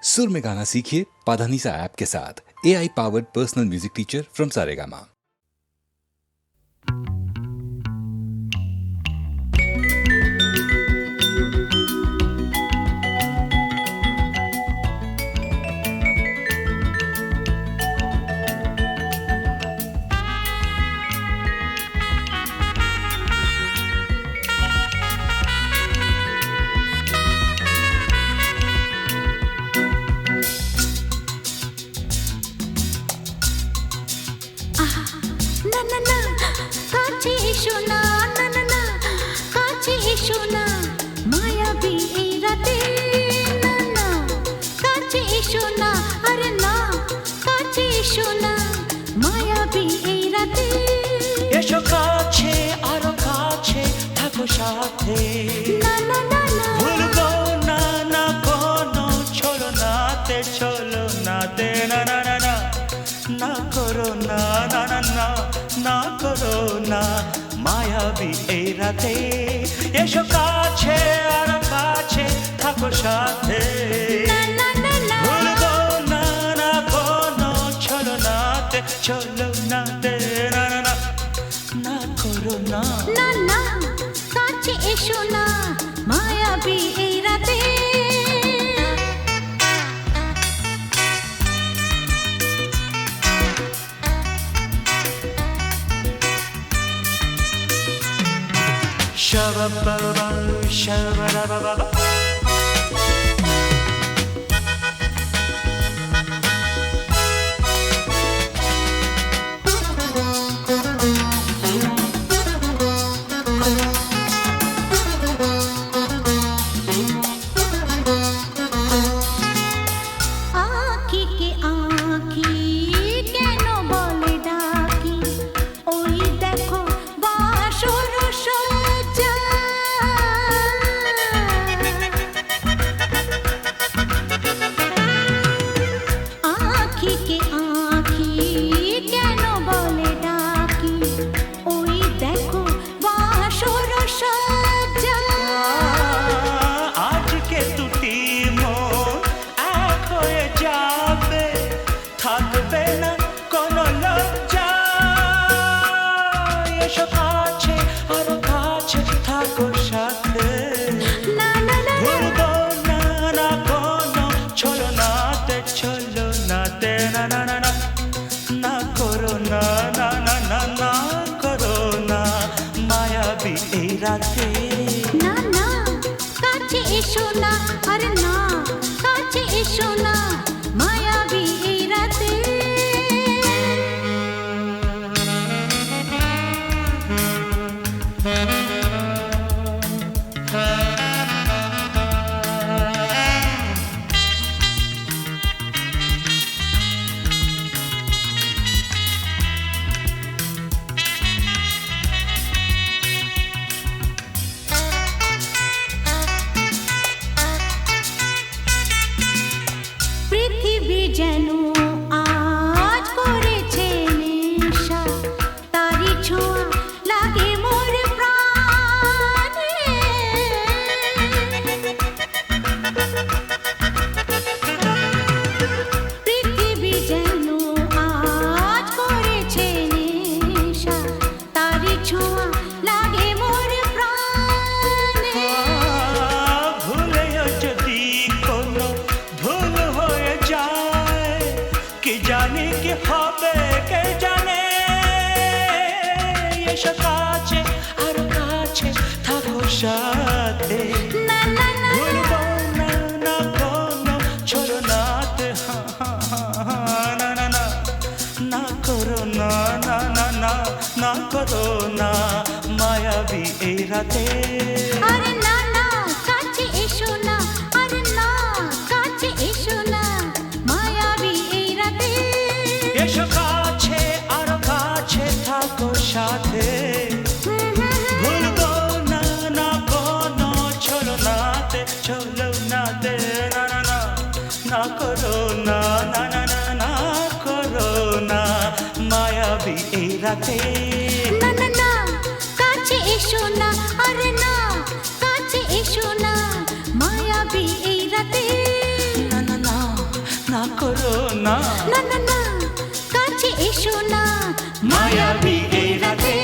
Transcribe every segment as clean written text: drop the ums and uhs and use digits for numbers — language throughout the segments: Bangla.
सुर में गाना सीखिए पाधानीसा ऐप के साथ। AI powered personal music teacher from Saregama. এসো কাছে আরো কাছে থাকো সাথে ভুলবো না না কোনো চলো নাতে না না না না না করো না না না না না করো না মায়াবী এই রাতে এসো কাছে আরো কাছে থাকো সাথে ভুলবো না না কোনো চলো নাতে না না না না করো না না না কাছে এসো না মায়াবী এই রাতে Shabba-ba-ba, shabba-da-ba-ba-ba. না না কাছে এসো না আরে না কাছে এসো না মায়াবী এই রাতে যেন আজ করেছে নেশা তারি ছোঁয়া লাগে মোর প্রাণে পৃথিবী যেন আজ করেছে নেশা তারি ছোঁয়া লাগে মোর প্রাণে ভুলেও যদি কোনো ভুল হয়ে যায় কি জানি কি হবে কে জানে এসো কাছে আরো কাছে থাকো সাথে ভুলবো না না কোনো চলো নাতে না না না না করো না না না না না করো না মায়াবী এই রাতে আরে না না কাছে এসো না আরে না কাছে এসো না মায়াবী এই রাতে এসো কাছে আরো কাছে থাকো সাথে ভুলবো না না কোনো চলো নাতে না না না না করো না না না না না করো না মায়াবী এই রাতে না না না কাছে এসো না আরে না কাছে এসো না মায়াবী এই রাতে না না না করো না না না না কাছে এসো না মায়াবী এই রাতে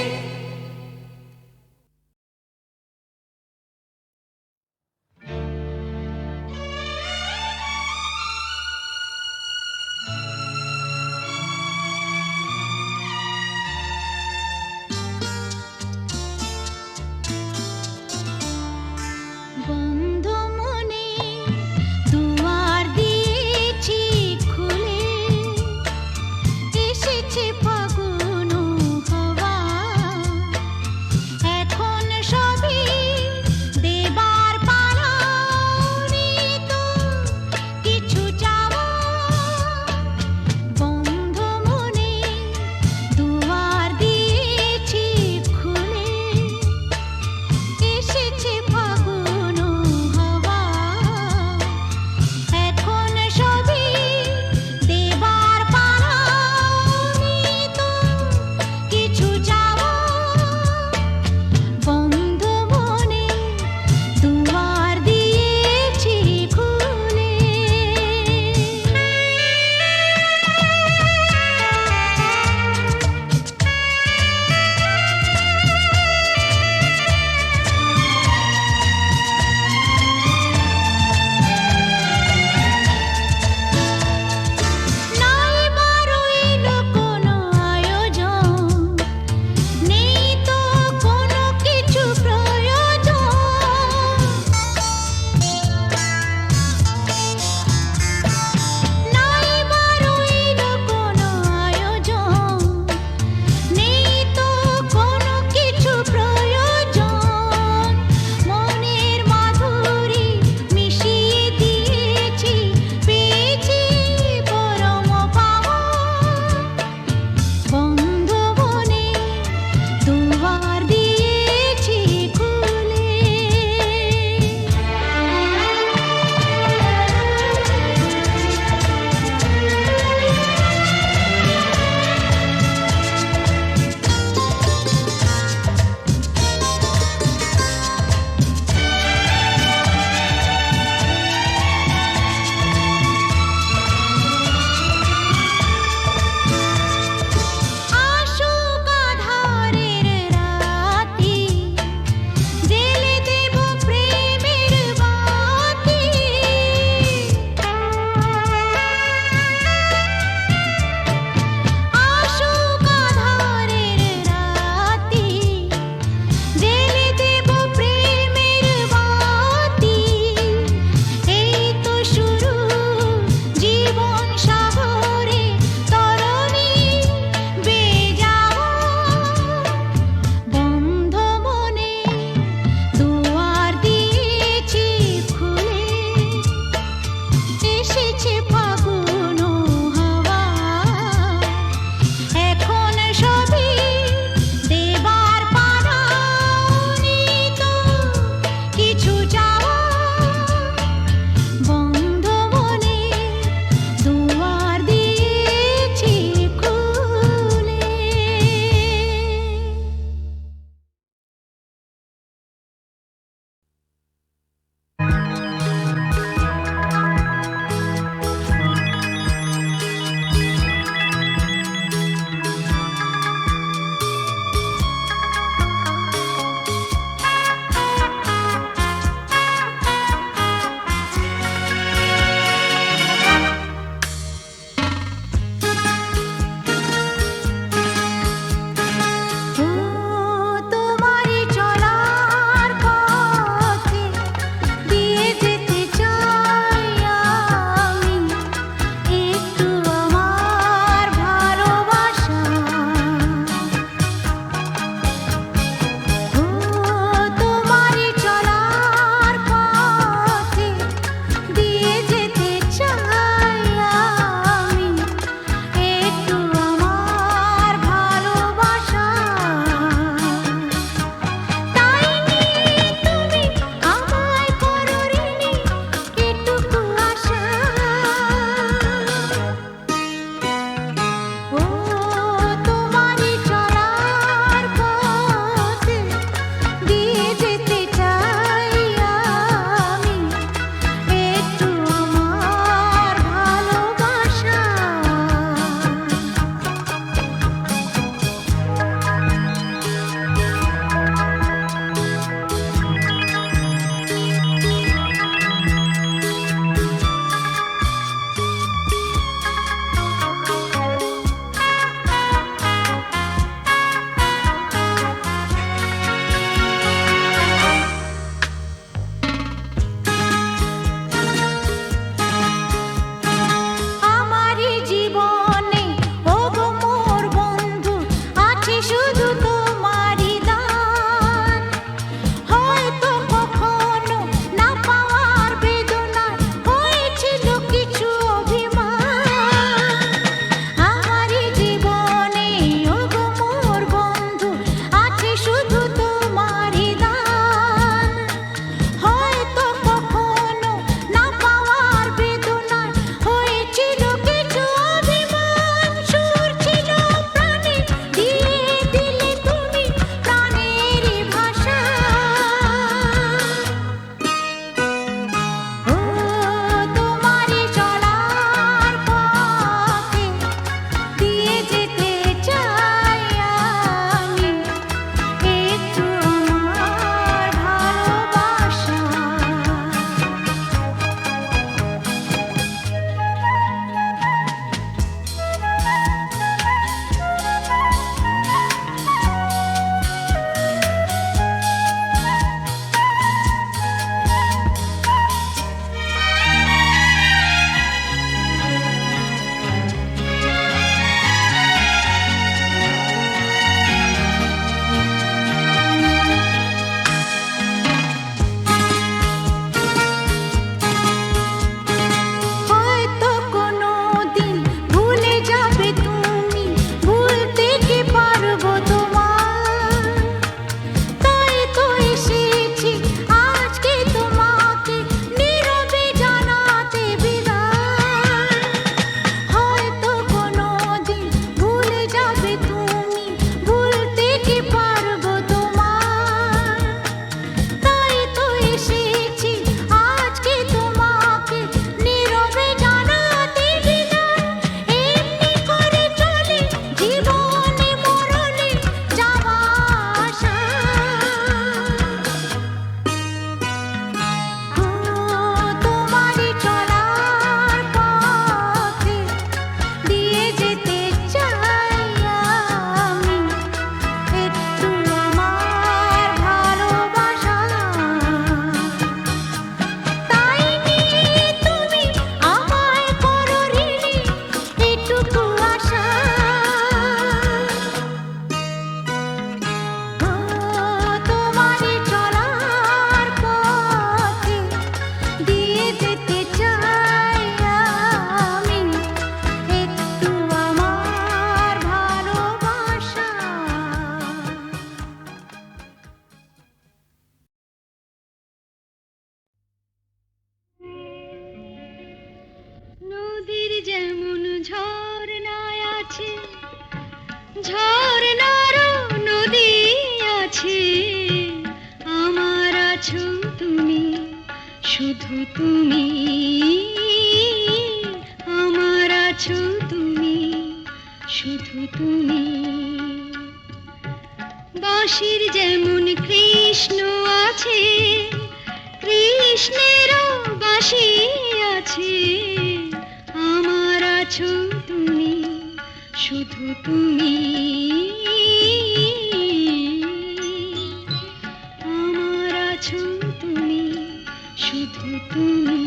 বন্ধ মনে দুয়ার দিয়েছি খুলে এসেছে ফাগুন হাওয়া এখন সবই দেবার পালা তো কিছু চাওয়া বন্ধ মনে দুয়ার দিয়েছি খুলে এসেছে ফাগুন হাওয়া এখন সবই দেবার পালা তো কিছু চাওয়া বন্ধ মনে দুয়ার দিয়েছি খুলে নাই বারইল কোনো আয়োজন নেই তো কোনো কিছু প্রয়োজন নাই বারইল কোনো আয়োজন নেই তো কোনো কিছু প্রয়োজন মনের মাধুরী মিশিয়ে দিয়েছি পেয়েছি পরম পাওয়া বন্ধ মনে দুয়ার দিয়েছি খুলে আসুক আধারের রাতি জেলে দেব প্রেমের বাতি আসুক আধারের রাতি জেলে দেব প্রেমের বাতি এই তো শুরু জীবন সাগরে তরণী বেজাওয়া বন্ধ মনে দুয়ার দিয়েছি খুলে এসেছে ফাগুন হাওয়া এখন সবই দেবার পালা তো কিছু চাওয়া বন্ধ মনে দুয়ার দিয়েছি খুলে ঝর্ণারও নদী আছে, আমার আছো তুমি, শুধু তুমি, আমার আছো তুমি, শুধু তুমি। বাঁশির যেমন কৃষ্ণ আছে, কৃষ্ণেরও বাঁশি আছে, আমার আছো তুমি, শুধু তুমি, আমার আছো তুমি, শুধু তুমি।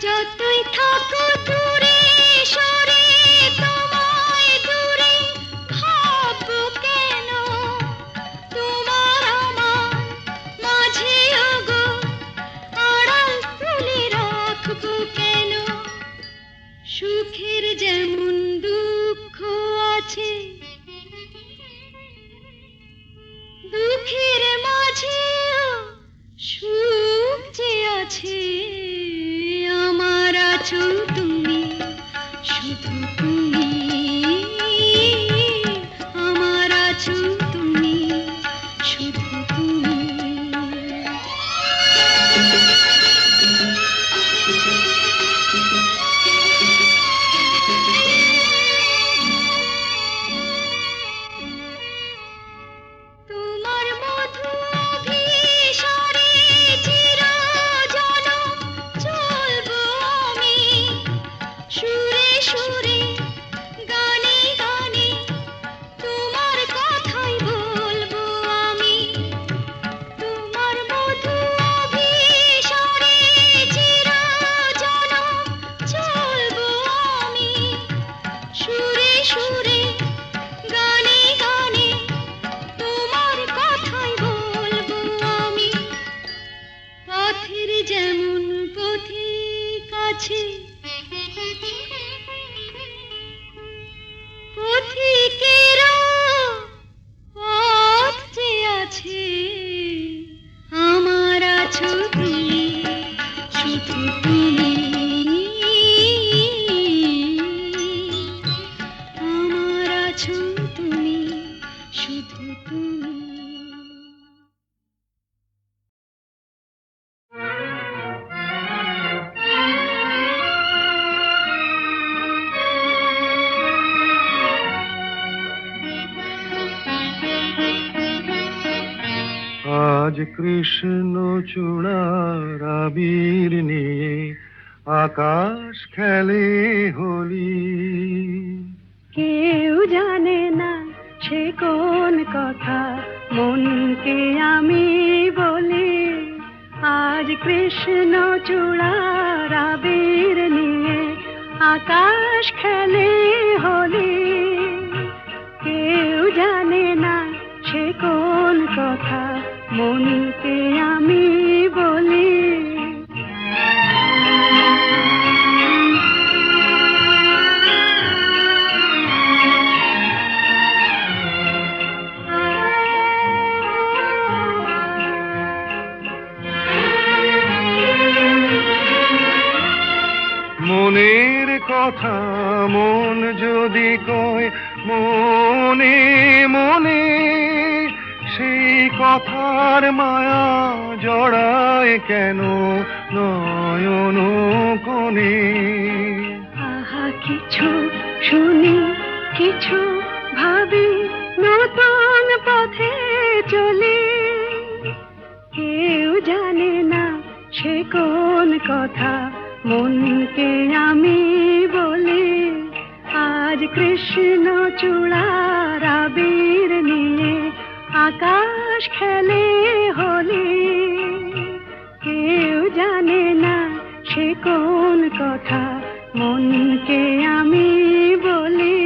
যতই থাকো দূরে সরে, তোমায় দূরে ভাববো কেন, তোমার আমার মাঝে ওগো আড়াল তুলে রাখবো কেন। সুখের যেমন দুঃখ আছে, দুঃখের মাঝেও সুখ যে আছে, আমার আছো তুমি, শুধু তুমি, আমার আছো তুমি, শুধু তুমি। তোমার মধু অভিসারে চিরজনম চলবো আমি, সুরে সুরে গানে গানে তোমার কথাই বলবো আমি। তোমার মধু অভিসারে চিরজনম চলবো আমি, সুরে সুরে গানে গানে তোমার কথাই বলবো আমি। পথের যেমন পথিক আছে, পথিকেরও পথ যে আছে, আমার আছো তুমি, শুধু তুমি, আমার আছো তুমি, শুধু তুমি। আজ কৃষ্ণ চূড়ার আবির নিয়ে আকাশ খেলে হোলি। কেউ জানে না সে কোন কথা, মনকে আমি বলি। আজ কৃষ্ণ চূড়ার আবির নিয়ে আকাশ খেলে হোলি। কেউ জানে না সে কোন কথা, মনকে আমি বলি। মনের কথা মন যদি কয় মনে মনে, সেই কথার মায়া জড়ায় কেন নয়ন কোণে। আহা কিছু শুনি, কিছু ভাবি, নতুন পথে চলি। কেউ জানে না সে কোন কথা, মনকে আমি বলি। আজ কৃষ্ণ চূড়ার আবির নিয়ে আকাশ খেলে হোলি। কেউ জানে না সে কোন কথা, মনকে আমি বলি।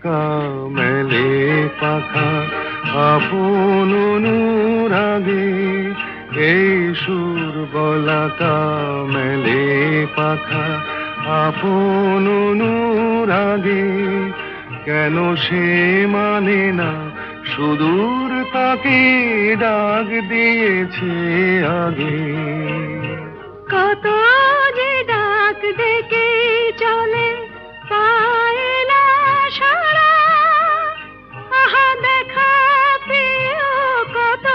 বলাকা মেলে পাখা আপন অনুরাগে এই সুর বলাকা মেলে পাখা আপন অনুরাগে কেন সে মানে না সুদূর তাকে ডাক দিয়েছে আগে কত যে ডাক ডেকে চলে পায় না সারা আহা দেখা প্রিয় কত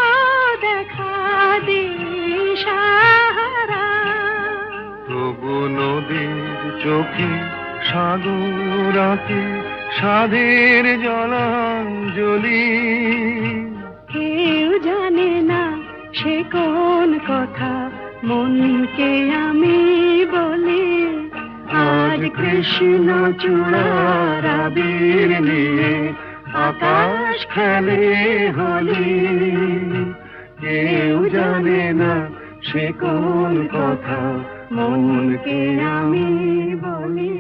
দেখা দিশাহারা তবু নদীর চোখে সাগর আঁকে সাধের জলাঞ্জলি কেউ জানে না সে কোন কথা মনকে আমি বলি আজ কৃষ্ণ চূড়ার আবির নিয়ে আকাশ খেলে হোলি কেউ জানে না সে কোন কথা মনকে আমি বলি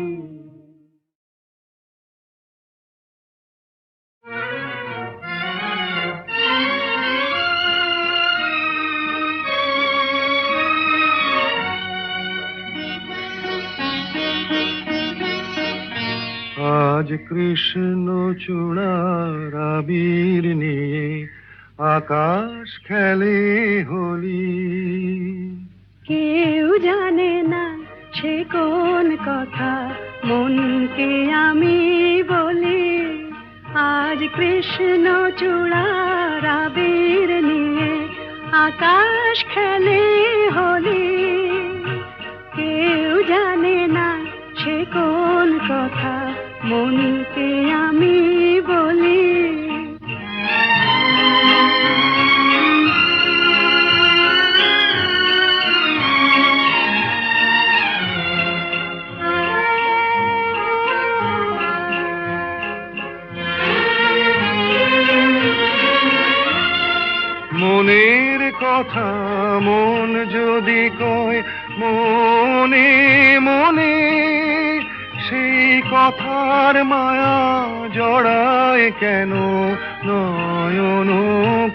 আজ কৃষ্ণ চূড়ার আবির নিয়ে আকাশ খেলে হোলি কেউ জানে না সে কোন কথা মনকে আমি বলি আজ কৃষ্ণ চূড়ার আবির নিয়ে আকাশ খেলে হোলি কেউ জানে না সে কোন কথা মনকে আমি বলি মনের কথা মন যদি কয় মনে মনে সেই কথার মায়া জড়ায় কেন নয়ন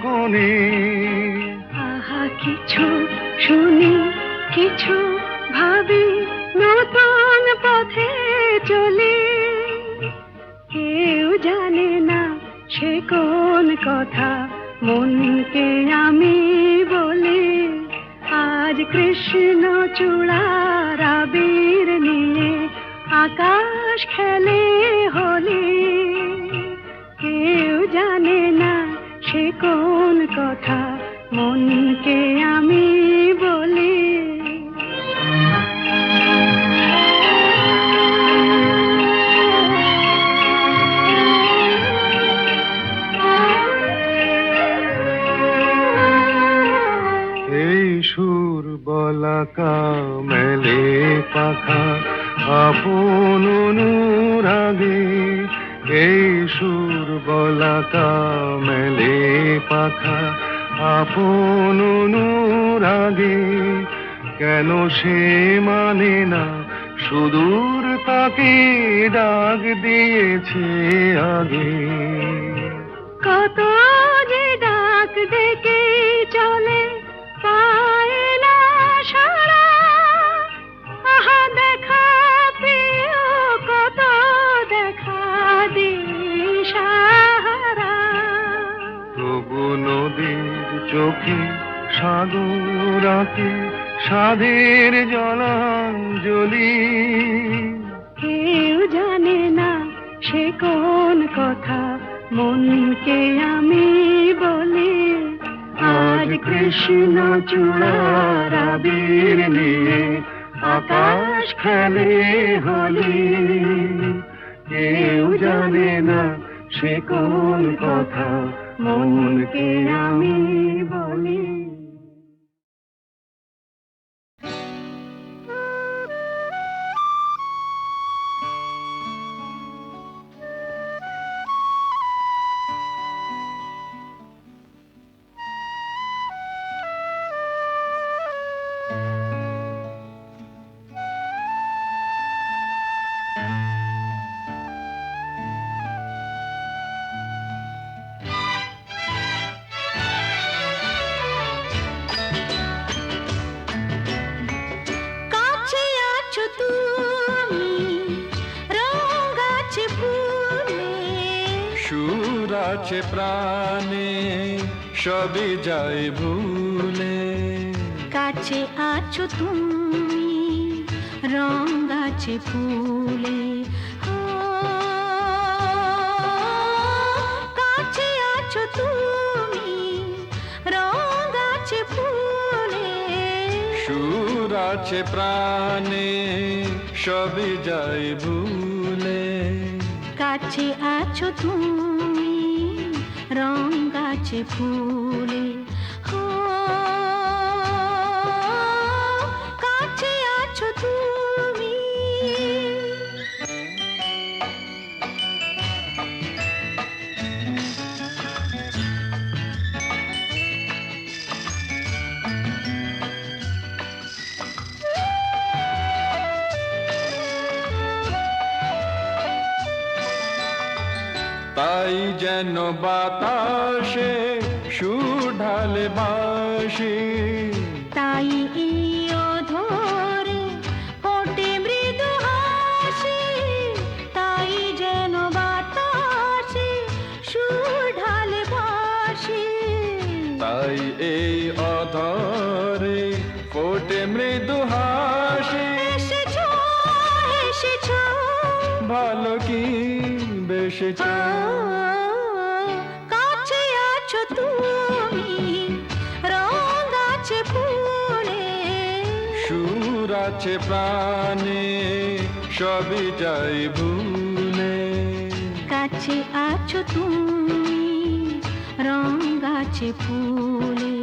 কোণে আহা কিছু শুনি কিছু ভাবি নতুন পথে চলি কেউ জানে না সে কোন কথা মনকে আমি বলি আজ কৃষ্ণ চূড়ার আবির নিয়ে আকাশ খেলে হোলি কেউ জানে না সে কোন কথা মনকে আমি বলি এই সুর বলাকা মেলে পাখা আপন অনুরাগে এই সুর বলাকা মেলে পাখা আপন অনুরাগে কেন সে মানে না সুদূর তাকে ডাক দিয়েছে আগে কত যে ডাক ডেকে চলে পায় না সারা আহা দেখা প্রিয় কত দেখা দিশাহারা তবু নদীর চোখে সাগর আঁকে সাধের জলাঞ্জলি কেউ জানে না সে কোন কথা মনকে আমি বলি আজ কৃষ্ণ চূড়ার আবির নিয়ে আকাশ খেলে হোলি কেউ জানে না সে কোন কথা মনকে আমি বলি আছে প্রাণে সবই যায় ভুলে, কাছে আছো তুমি রং গাছে ফুলে, ও, কাছে আছো তুমি রং গাছে ফুলে, সুর আছে প্রাণে সবই যায় ভুলে, কাছে আছো তুমি রং গাছে ফুলে, ও, কাছে আছো তুমি। তাই যেন বাতাসে সুর ঢালে বাঁশি, তাই এই অধরে ফোটে মৃদু হাসি, তাই যেন বাতাসে সুর ঢালে বাঁশি, তাই এই অধরে ফোটে মৃদু হাসি। এসেছো এসেছো ভালো কি বেশেছ, কাছে আছো তুমি রং গাছে ফুলে, সুর আছে প্রাণে সবই যাই ভুলে, কাছে আছো তুমি রং গাছে ফুলে,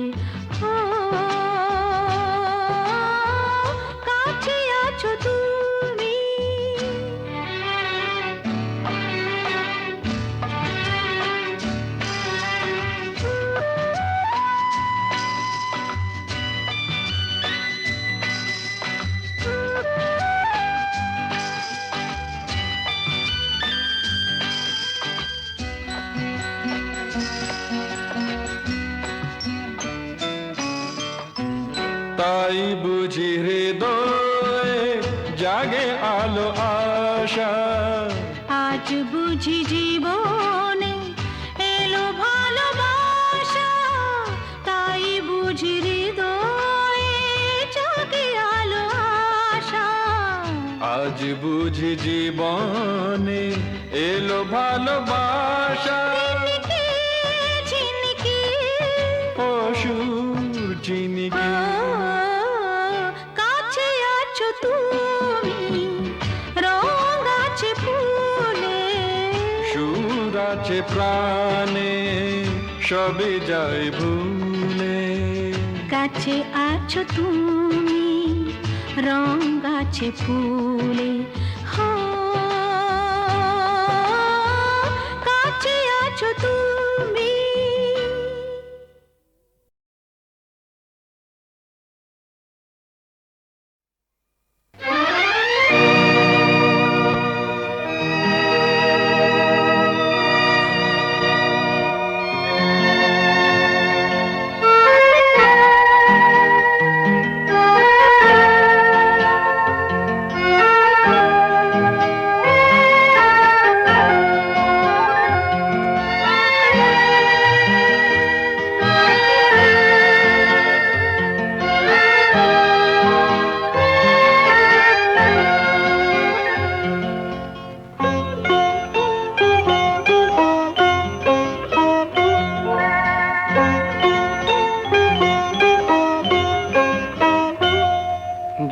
ও, কাছে আছো তুমি। তাই বুঝি হৃদয়ে জাগে আলো আশা, আজ বুঝি জীবনে এলো ভালোবাসা, তাই বুঝি হৃদয়ে জাগে আলো আশা, আজ বুঝি জীবনে এলো ভালোবাসা। ঝিনিকি ঝিনিকি অসুর চিনিকি কাছে আছো তুমি রং গাছে ফুলে, সুর আছে প্রাণে সবই যায় ভুলে, কাছে আছো তুমি রং গাছে ফুলে, হো, কাছে আছো তুমি।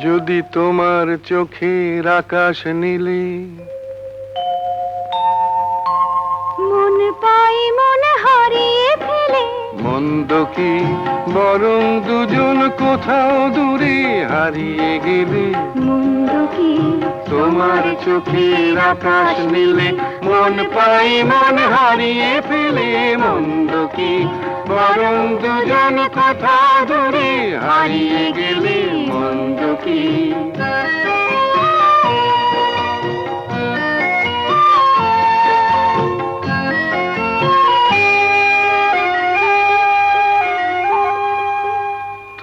যদি তোমার চোখের আকাশ নীলে মন পাই মন হারিয়ে ফেলে, মন্দ কি বরং দুজন কোথাও দূরে হারিয়ে গেলে, মন্দ কি তোমার চোখের আকাশ নীলে মন পাই মন হারিয়ে ফেলে, মন্দ কি বরং দুজন কোথাও দূরে হারিয়ে গেলে, মন্দ কি।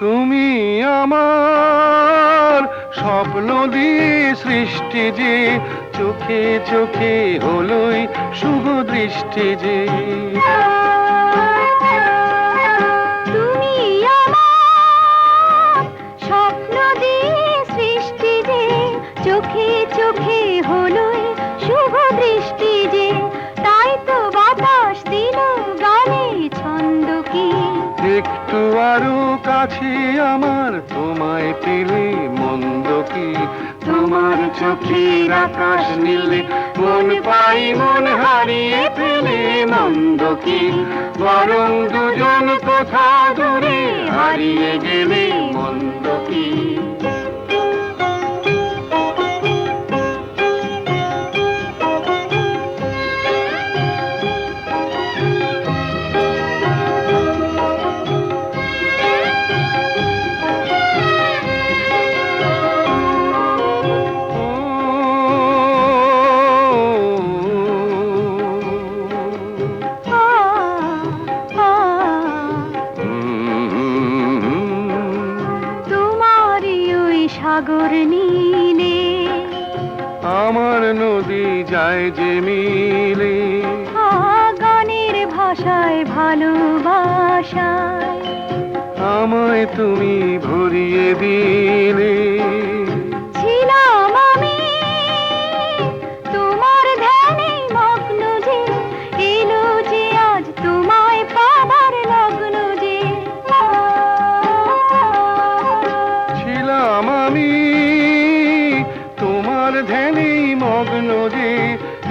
তুমি আমার স্বপ্ন দিয়ে সৃষ্টি যে চোখে চোখে হলোই শুভ দৃষ্টি যে তুমি আমার স্বপ্ন দিয়ে সৃষ্টি যে চোখে চোখে হলোই শুভ দৃষ্টি যে তাই তো বাতাস দিল গানে ছন্দ কি একটু আরো কাছে আমার তোমায় পেলে মন্দ কি তোমার চোখের আকাশ নীলে মন পাই মন হারিয়ে ফেলে মন্দ কি বরং দুজন কোথা দূরে হারিয়ে গেলে মন্দ কি সাগর নীলে আমার নদী যায় যে মিলে গানের ভাষায় ভালোবাসায় আমায় তুমি ভরিয়ে দিলে ছিলাম আমি তোমার ধ্যানে মগ্ন যে এলো যে আজ তোমায় পাবার লগ্ন যে ছিলাম আমি তোমার ধ্যানে মগ্ন যে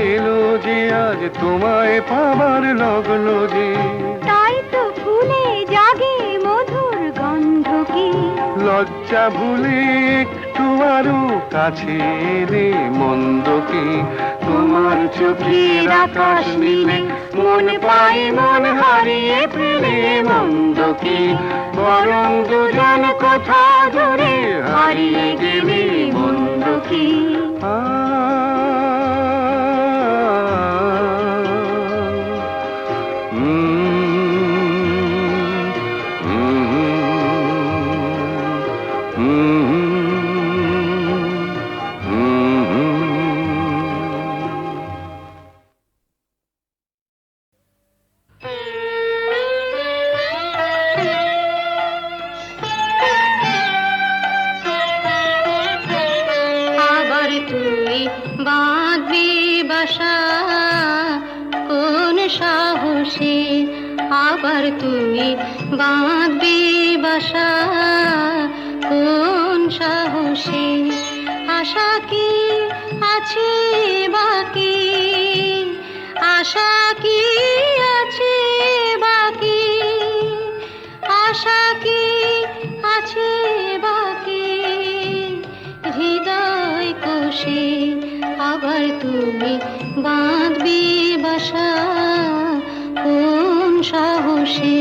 এলো যে আজ তোমায় পাবার লগ্ন যে তাই তো ফুলে জাগে মধুর গন্ধ কি লজ্জা ভুলে একটু আরো কাছে এলে মন্দ কি তোমার চোখের আকাশ নীলে মন পাই মন হারিয়ে ফেলে মন্দ কি বরং দুজন কোথা দূরে হারিয়ে গেলে মন্দ কি আবার তুই বাঁধবি বাসা কোন সাহসে আবার তুই বাঁধবি বাসা কোন সাহসে আশা কি আছে বাকি আশা কি আছে বাকি আশা কি আছে বাকি হৃদয় কোষে আবার তুমি বাঁধবি বাসা কোন সাহসে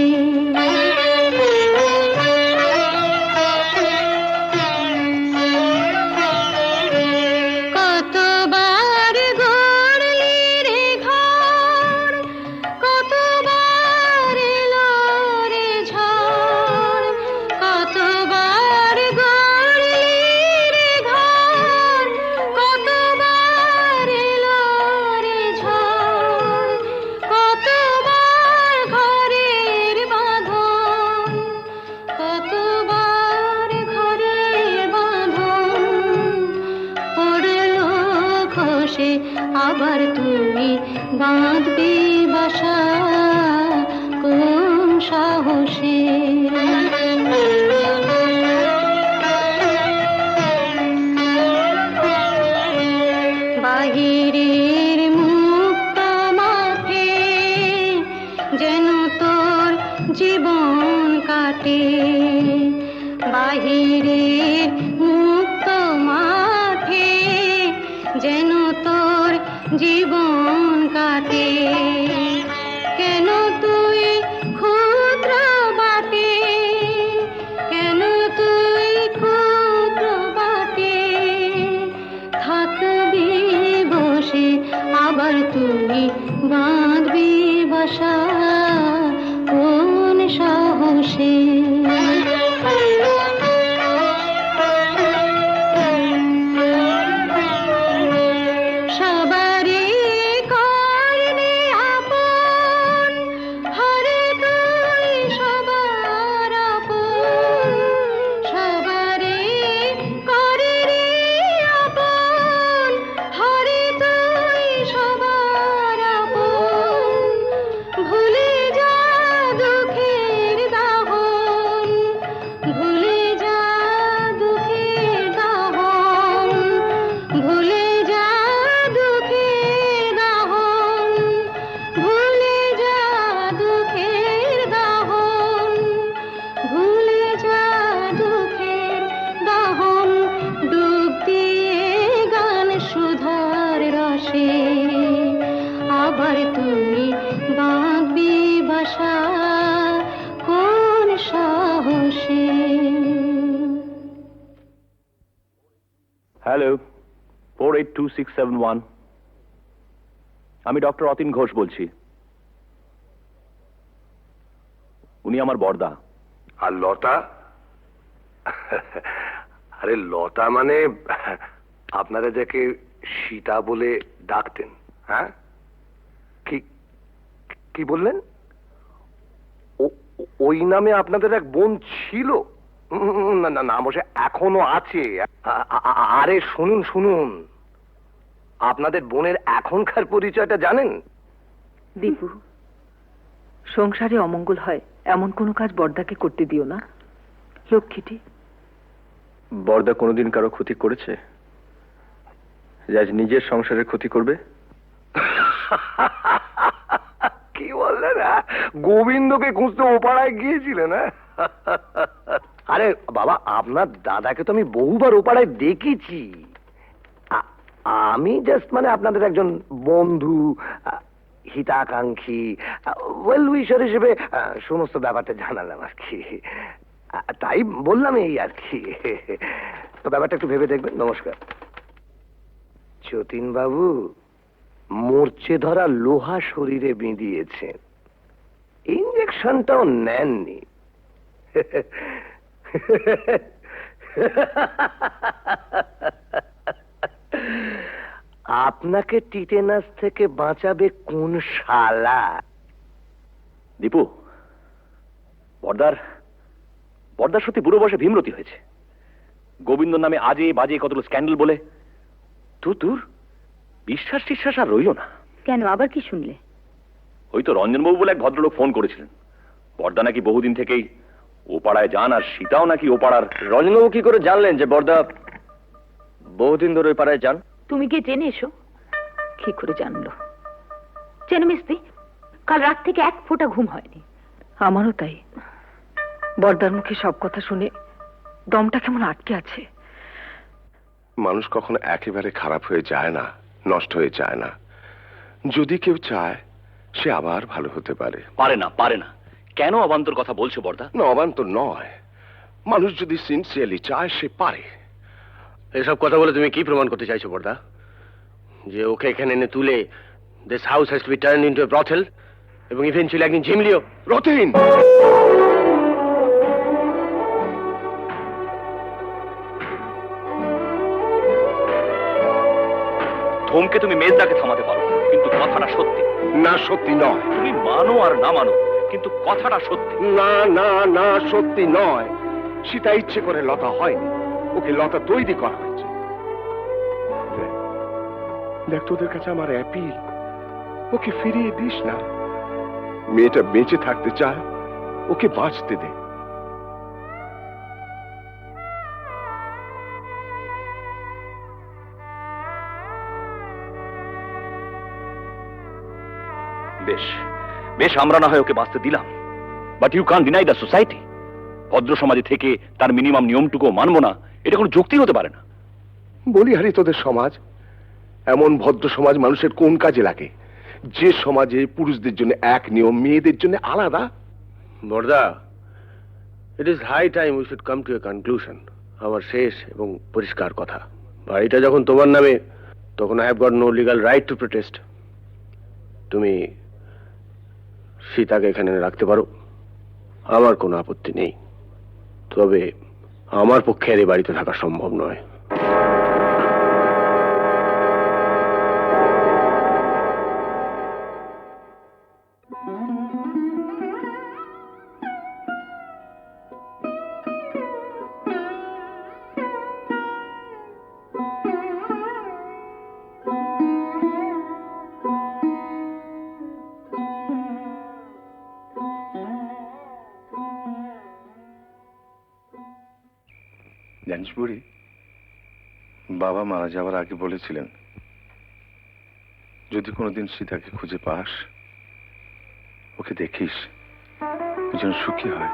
কতবার গড়লি রে ঘর কতবার এলো রে ঝড় কতবার গড়লি রে ঘর কতবার এলো রে ঝড় কতবার ঘরের বাঁধন কতবার ঘরের বাঁধন পড়লো খসে আবার তুমি বাঁধবি বাসা কোন সাহসে বাহিরের মুক্ত মাঠে যেন তোর জীবন কাটে বাহিরের মুক্ত মাঠে যেন তোর জীবন কাটে কেন তুই ক্ষুদ্র বাটে কেন তুই ক্ষুদ্র বাটে থাকবি বসে আবার তুই বাঁধবি বাসা কোন সাহসে হ্যালো, 482671। আমি ডক্টর অতীন ঘোষ বলছি। উনি আমার বড়দা। আর লতা? আরে লতা মানে আপনারা যাকে সীতা বলে ডাকতেন, হ্যাঁ? কি কি বললেন? ওই নামে আপনাদের এক বোন ছিল? না না না, বসে এখনো আছে। আরে শুনুন শুনুন, আপনাদের বোনের এখনকার পরিচয়টা জানেন? দীপু, সংসারে অমঙ্গল হয় এমন কোনো কাজ বড়দাকে করতে দিও না। লক্ষ্মীটি। বড়দা কোনোদিন কারো ক্ষতি করেছে যে আজ নিজের সংসারের ক্ষতি করবে? কি বললেন? গোবিন্দকে খুঁজতে ওপাড়ায় গিয়েছিলেন? আরে বাবা, আপনার দাদাকে তো আমি বহুবার ওপাড়ায় দেখেছি। আমি জাস্ট মানে আপনাদের একজন বন্ধু, হিতাকাঙ্ক্ষী, ওয়েল উইশার হিসেবে সমস্ত ব্যাপারটা জানালাম আর কি। তাই বললাম এই আর কি। তো ব্যাপারটা একটু ভেবে দেখবেন। নমস্কার। যতীন বাবু মরচে ধরা লোহা শরীরে বিঁধিয়েছেন, ইঞ্জেকশনটাও নেননি। আপনাকে টিটেনাস থেকে বাঁচাবে কোন শালা? দীপু, বড়দার সত্যি বুড়ো বয়সে ভীমরতি হয়েছে। গোবিন্দ নামে আজে বাজে কতগুলো স্ক্যান্ডাল বলে তোর বিশ্বাস টিশ্বাস আর রইল না। কেন, আবার কি শুনলে? ওই তো রঞ্জনবাবু বলে এক ভদ্রলোক ফোন করেছিলেন। বড়দা নাকি বহুদিন থেকেই ও পাড়ায় যান, আর সীতাও নাকি ও পাড়ার। রঞ্জনবাবু কি করে জানলেন যে বড়দা বহুদিন ধরে ওই পাড়ায় যান? তুমি গিয়ে জেনে এসো। কি করে জানলো? জেনে মিস্তি, কাল রাত থেকে এক ফোঁটা ঘুম হয়নি। আমারও তাই। বড়দার মুখে সব কথা শুনে দমটা কেমন আটকে আছে। মানুষ কখনো একেবারে খারাপ হয়ে যায় না, নষ্ট হয়ে যায় না। যদি কেউ চায় সে আবার ভালো হতে পারে। পারে না। কেন অবান্তর কথা বলছো বড়দা? না, অবান্তর নয়। মানুষ যদি সিনসিয়ারলি চায় সে পারে। এসব কথা বলে তুমি কি প্রমাণ করতে চাইছো বড়দা? যে ওকে এখানে এনে তুলে this house has to be turned into a brothel এবং ইভেন্চুয়ালি একদিন ঝিমলিও? রতিন, ধমকে তুমি মেজদাকে থামাতে পারো, কিন্তু কথাটা সত্যি। না সত্যি নয়। তুমি মানো আর না মানো, কিন্তু কথাটা সত্যি। না না না, সত্যি নয়। সীতা ইচ্ছে করে লতা হয়নি, ওকে লতা তৈরি করা হয়েছে। দেখ তোদের কাছে আমার অ্যাপিল, ওকে ফিরিয়ে দিস না। মেয়েটা বেঁচে থাকতে চায়, ওকে বাঁচতে দে। বেশ আমরা না হয় ওকে বাঁচতে দিলাম, but you can't deny the society. ভদ্র সমাজে থেকে তার মিনিমাম নিয়মটুকু মানবো না, এটা কোনো যুক্তি হতে পারে না। বলি হারি, তোদের সমাজ এমন ভদ্র সমাজ মানুষের কোন কাজে লাগে? যে সমাজে পুরুষদের জন্য এক নিয়ম, মেয়েদের জন্য আলাদা। বড়দা, it is high time we should come to a conclusion. আমার শেষ এবং পরিষ্কার কথা, বাড়িটা যখন তোমার নামে, তখন I have got no legal right to protest. তুমি সীতাকে এখানে রাখতে পারো, আমার কোনো আপত্তি নেই। তবে আমার পক্ষে আর এই বাড়িতে থাকা সম্ভব নয়। জানিস বুড়ি, বাবা মারা যাওয়ার আগে বলেছিলেন যদি কোনোদিন সীতাকে খুঁজে পাস, ওকে দেখিস, যেন সুখী হয়।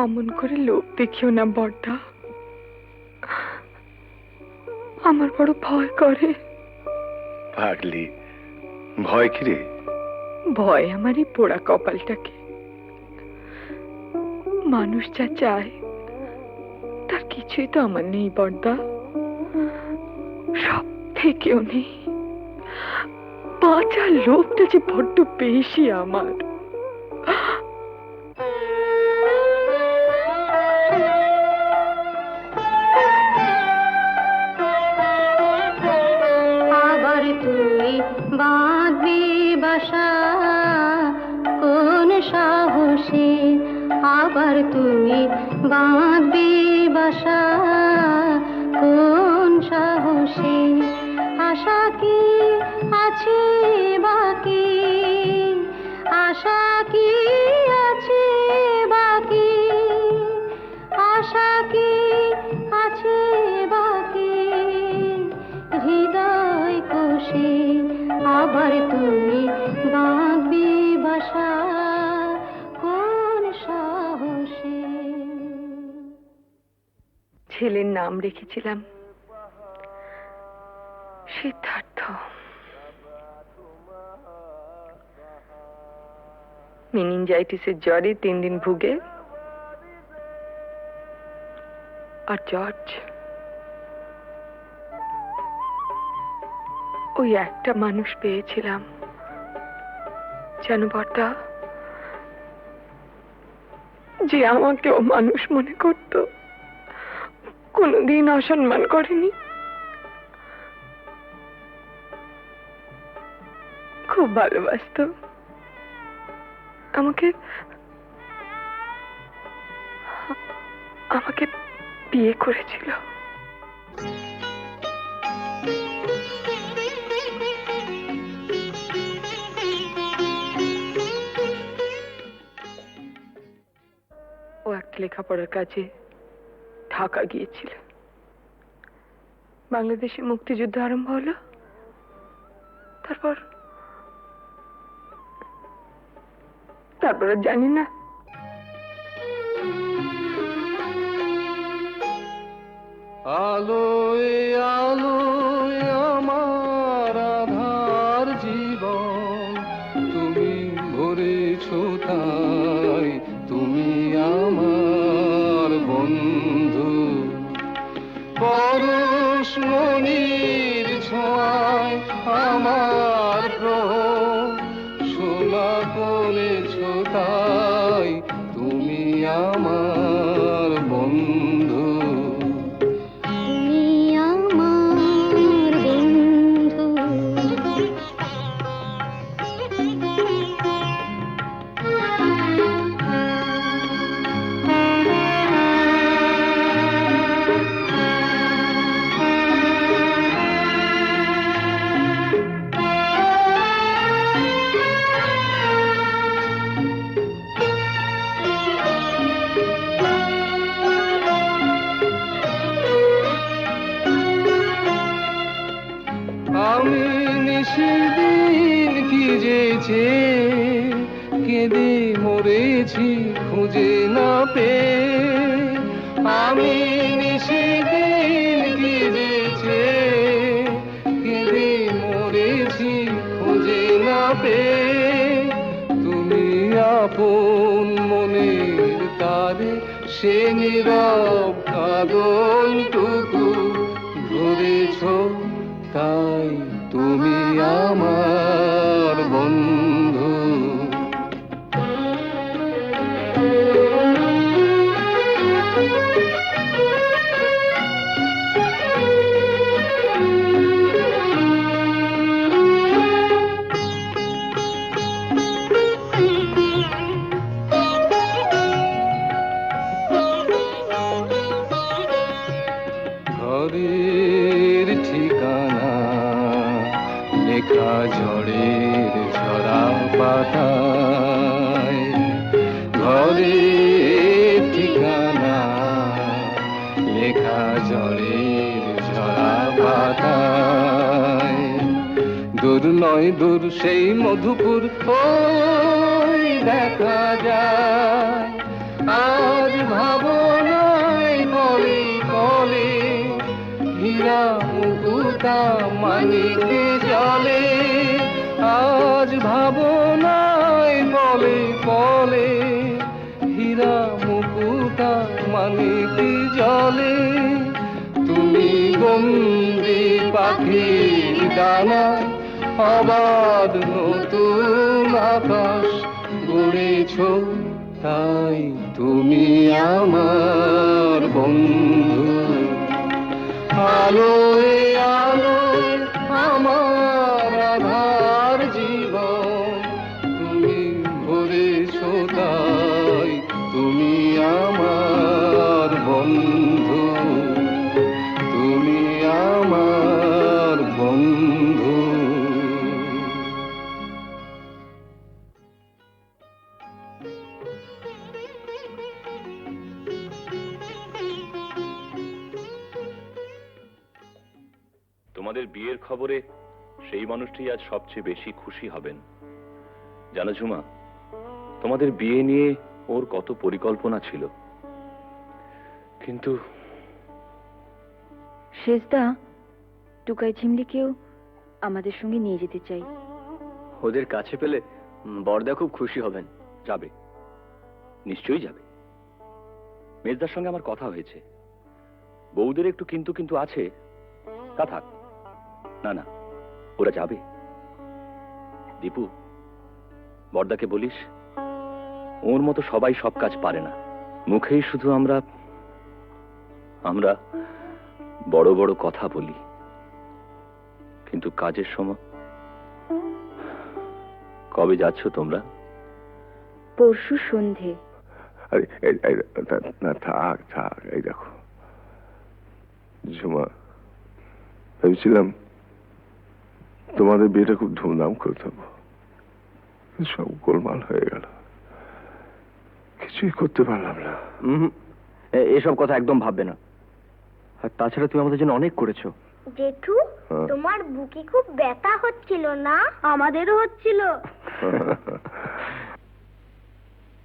অমন করে লোভ দেখিও না বড়দা, আমার বড় ভয় করে। পাগলি, ভয় কি রে? ভয় আমার এই পোড়া কপালটাকে। মানুষ যা চায় কিছুই তো আমার নেই বর্দা, সব থেকেও নেই। বাঁচার লোভটা যে বড্ড বেশি আমার। আবার তুই বাঁধবি বাসা কোন সাহসে, আবার তুই বাঁধবি বাসা কোন সাহসে, আশা কি আছে বাকি, আশা কি আছে বাকি, আশা কি আছে বাকি হৃদয় কোষে, আবার তুই বাঁধবি বাসা কোন সাহসে। ছেলের নাম রেখেছিলাম সিদ্ধার্থ। মেনিনজাইটিসের জ্বরে 3 দিন ভুগে, আর জর্জ ওই একটা মানুষ পেয়েছিলাম যেন বর্দা, যে আমাকেও মানুষ মনে করত, কোনোদিন অসম্মান করেনি, খুব ভালোবাসতো আমাকে, আমাকে বিয়ে করেছিল। ও একটা লেখাপড়ার কাজে ঢাকা গিয়েছিল। বাংলাদেশে মুক্তিযুদ্ধ আরম্ভ হলো, তারপর জানি না। আলোয় আলোয় আমার আধার জীবন, তুমি ভরেছো তাই, তুমি আমার বন্ধু। পরশমণির ছোঁয়ায় আমার গ্রহ সোনা করেছো তাই, তুমি আমার বন্ধু। তুমি আমার বন্ধু, আমি নিশিদিন কি যেছে কেঁদে মরেছি খুঁজে না পেয়ে, আমি নিশিদিন কি যেছে কেঁদে মরেছি খুঁজে না পেয়ে, তুমি আপন মনের তারে সে নীরব কাঁদনটুকু ধরেছো তাই, তুমি আমার বন্ধু। ঘরের ঠিকানা লেখা ঝড়ের ঝরা পাতায়, ঘরের ঠিকানা লেখা ঝড়ের ঝরা পাতায়। দূর নয় দূর সেই মধুপুর ওই দেখা যায়, আজ ভাবনায় কলে কলে হীরা মুকুতা মানিকে জলে, আজ ভাবনায় বলে বলে হীরা মুকুতা মানিকে জলে। বন্দি পাখির ডানা অবাধ নতুন আকাশ গড়েছ, তাই তুমি আমার বন্ধু। আলোয় আলোয় আমার আধার জীবন তুমি ভরেছ, তাই তুমি আমার বন্ধু, তুমি আমার বন্ধু। তোমাদের বিয়ের খবরে সেই মানুষটি আজ সবচেয়ে বেশি খুশি হবেন। জানো ঝুমা, তোমাদের বিয়ে নিয়ে ওর কত পরিকল্পনা ছিল, কিন্তু শেষদা, টুকাই ঝিমলিকেও আমাদের সঙ্গে নিয়ে যেতে চাই। ওদের কাছে পেলে বড়দা খুব খুশি হবেন। যাবে, নিশ্চয়ই যাবে। মেজদার সঙ্গে আমার কথা হয়েছে, বউদের একটু কিন্তু কিন্তু আছে, তা থাক। না না, ওরা যাবে। দীপু, বড়দাকে বলিস ওর মতো সবাই সব কাজ পারে না। মুখেই শুধু আমরা আমরা বড় বড় কথা বলি, কিন্তু কাজের সময়। কবে যাচ্ছ তোমরা? পরশু সন্ধে। আরে না, থাক থাক। এই দেখো ঝুমা, ভেবেছিলাম তোমাদের বিয়েটা খুব ধুমধাম করে দেবো, সব গোলমাল হয়ে গেল, কিছুই করতে পারলাম না। এসব কথা একদম ভাববে না। আর তাছাড়া তুমি আমাদের জন্য অনেক করেছো। জেঠু, তোমার বুকে খুব ব্যথা হচ্ছিল না? আমাদেরও হচ্ছিল।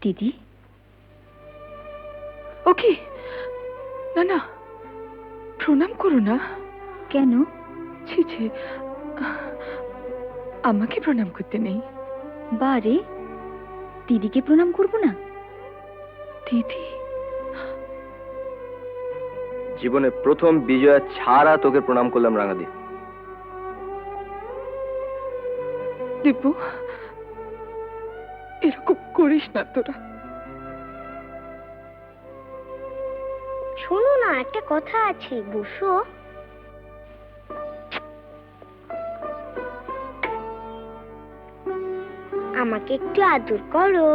দিদি, ওকে, না না, প্রণাম করো না। কেন? ছি ছি, আমাকে প্রণাম করতে নেই। বারে, দিদিকে প্রণাম করব না? দিদি, জীবনে প্রথম বিজয়া ছাড়া তোকে প্রণাম করলাম রাঙাদি। দীপু, এরকম করিস না তোরা। শোনো না, একটা কথা আছে, বসো। আমাকে একটু আদর করো।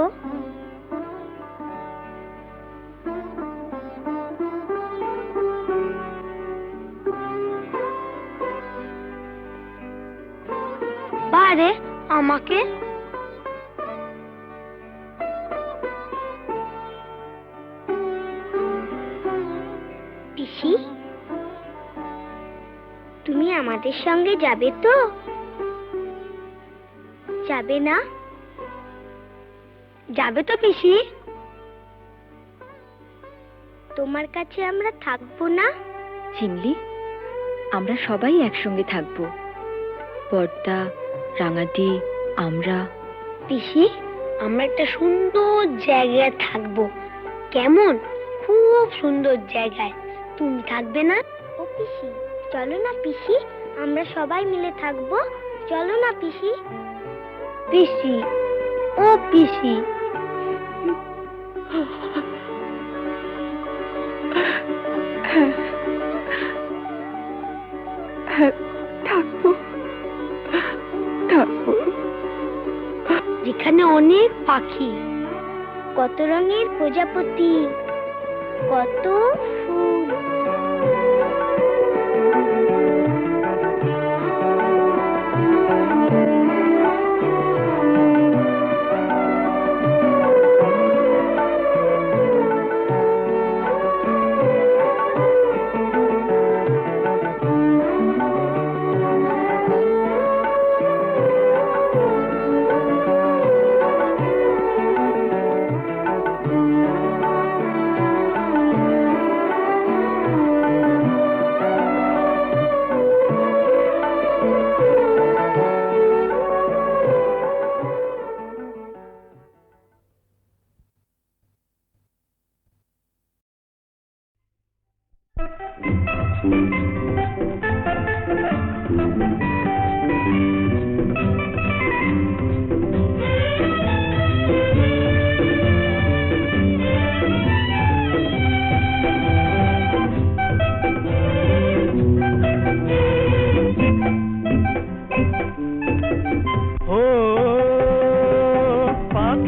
বারে, আমাকে পিসি, তুমি আমাদের সঙ্গে যাবে তো? যাবে না? যাবে তো পিসি? তোমার কাছে আমরা থাকবো না? চিমলি, আমরা সবাই একসঙ্গে থাকবো। বড়দা, রাঙাদি, আমরা। পিসি, আমরা একটা সুন্দর জায়গায় থাকবো। কেমন? খুব সুন্দর জায়গায়। তুমি থাকবে না? ও পিসি, চলো না পিসি, আমরা সবাই মিলে থাকবো। চলো না পিসি। পিসি, ও পিসি। থাকবো থাকবো। যেখানে অনেক পাখি, কত রঙের প্রজাপতি, কত ফুল।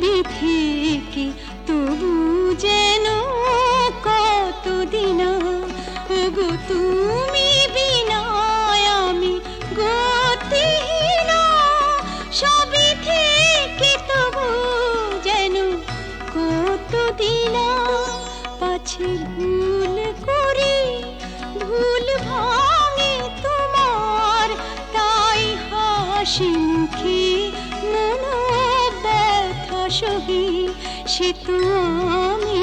সবই থেকে তবু যেন কতদিন ওগো তুমি বিনা আমি গতিহীন সবই থেকে তবু যেন কতদিন পাছে ভুল করি ভুল ভাঙে তোমার তাই হাসি মুখে মন ব্যথা সহি সে তো আমি